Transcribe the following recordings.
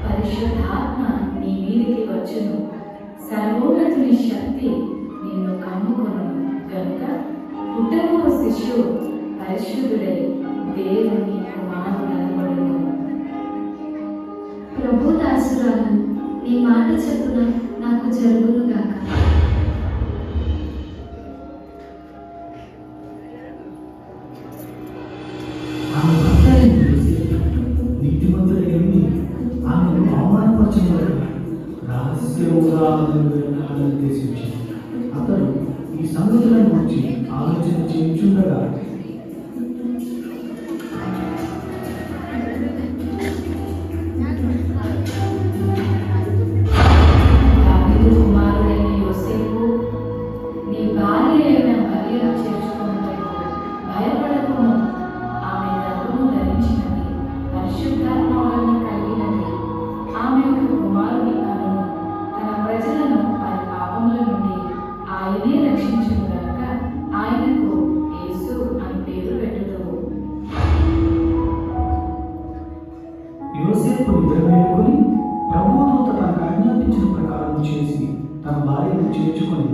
పరిశుద్ధాత్మ నీ మీదికి వచ్చును, సర్వోన్నతుని శక్తి నిన్ను కమ్ముకొను కనుక పుట్టబో శిశువు పరిశుద్ధుడై దేవుని కుమారుడనబడును. ప్రభు దాసురాలను నీ మాట చెప్పున నాకు జరుగును గాక. ఆమెను అవమానపరచబడి రహస్యముగా ఆనందించి అతడు ఈ సంగతులను గురించి ఆలోచన చేయించుండగా యోసేపు నిద్రమేలుకొని ప్రభుదూత తనకు ఆజ్ఞాపించిన ప్రకారం చేసి తన భార్యను చేర్చుకొని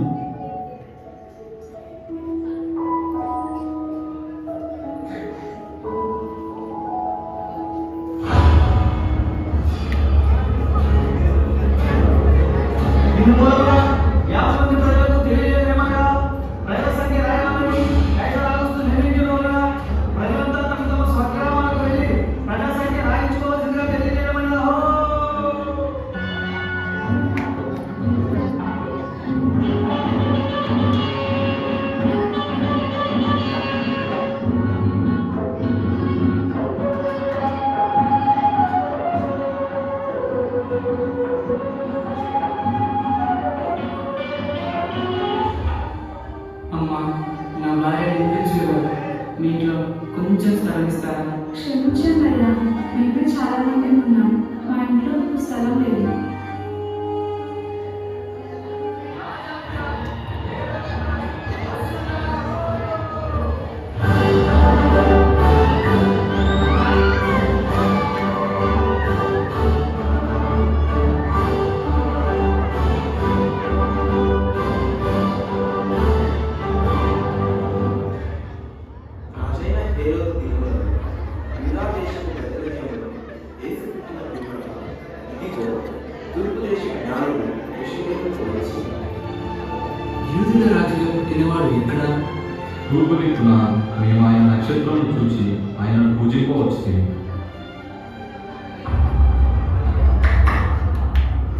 అమ్మా, నా భార్య వినిపించలేదు. మీ ఇంట్లో కొంచెం స్థలం ఇస్తారా? క్షమించండి అయ్యా, మేము చాలా మంది ఉన్నాం, మా ఇంట్లో స్థలం లేదు. యూదుల రాజుగా పుట్టినవాడు ఎక్కడ? తూర్పు దిక్కున మేము ఆయన నక్షత్రం చూసి ఆయనను పూజింపవచ్చు.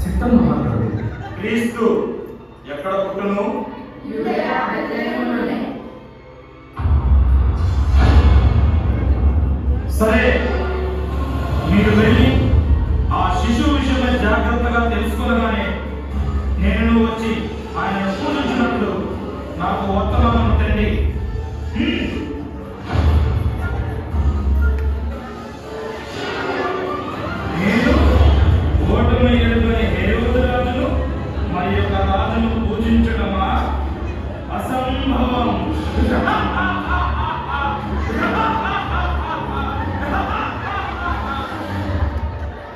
చిత్తం మహారాజు క్రీస్తు ఎక్కడ పుట్టును? సరే, మీరు వెళ్ళి ఆ శిశువు విషయమై జాగ్రత్తగా తెలుసుకునగానే నేను వచ్చి ఆయన పూజించినప్పుడు నాకు వర్తమానం తండ్రి. నేను ఓటమి ఎదుర్కొని హేరోదు రాజును మరి యొక్క రాజును పూజించడమా? అసంభవం.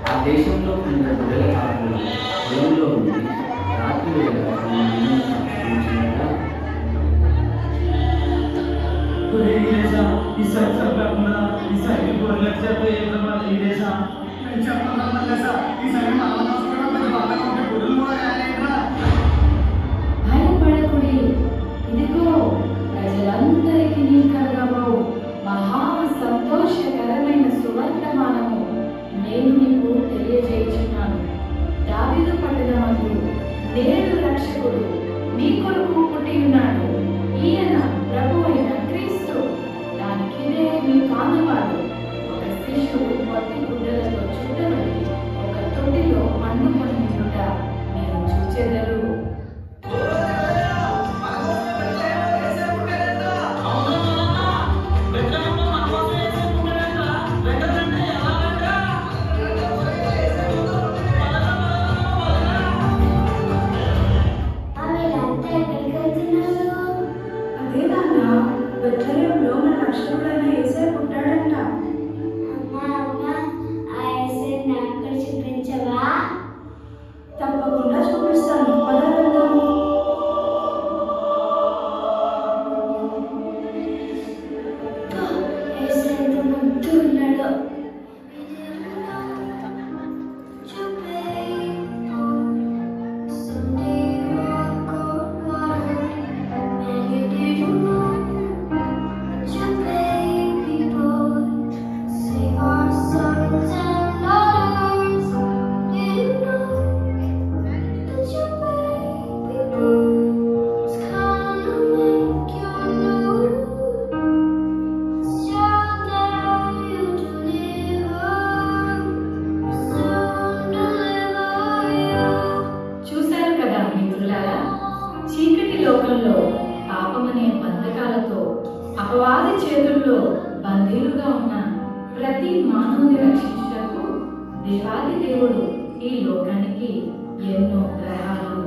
ఆ దేశంలో ఉన్న గొర్రెల కాపులు పొలంలో ఉండి రాత్రి వేళ భయపడకుడి, ఇదిగో ప్రజలందరికీ కలగబో మహా సంతోషకరమైన సువర్తమానము నేను నీకు తెలియజేయుచున్నాను. దావీదు పట్టణమందు నేడు రక్షకుడు మీ కొరకు పుట్టి ఉన్నాడు. ఈయన ప్రభువైన క్రీస్తు. దానికిదే మీ కానువాడు ఒక శిశువు మట్టి గుడ్డలతో చుట్టబడి అపవాది చేతుల్లో బందీలుగా ఉన్న ప్రతి మానవుని రక్షించుటకు దేవాది దేవుడు ఈ లోకానికి ఎన్నో గ్రహాలు,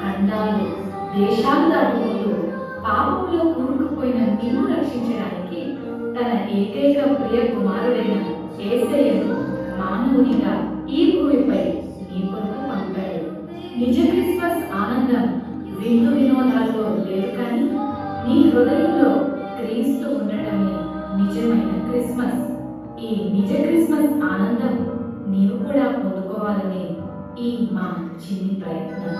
ఖండాలు, దేశాలు దాటుకుంటూ పాపంలో కూరుకుపోయిన నిన్ను రక్షించడానికి తన ఏకైక ప్రియ కుమారుడైన యేసయ్యను మానవునిగా ఈ భూమిపై నీ కొరకు పంపాడు. నిజ క్రిస్మస్ ఆనందం విందు వినోదాల్లో లేదు, కానీ నీ హృదయంలో క్రీస్తు ఉండటమే నిజమైన క్రిస్మస్. ఈ నిజ క్రిస్మస్ ఆనందం నీవు కూడా పొందుకోవాలని ఈ మా చిన్ని ప్రయత్నం.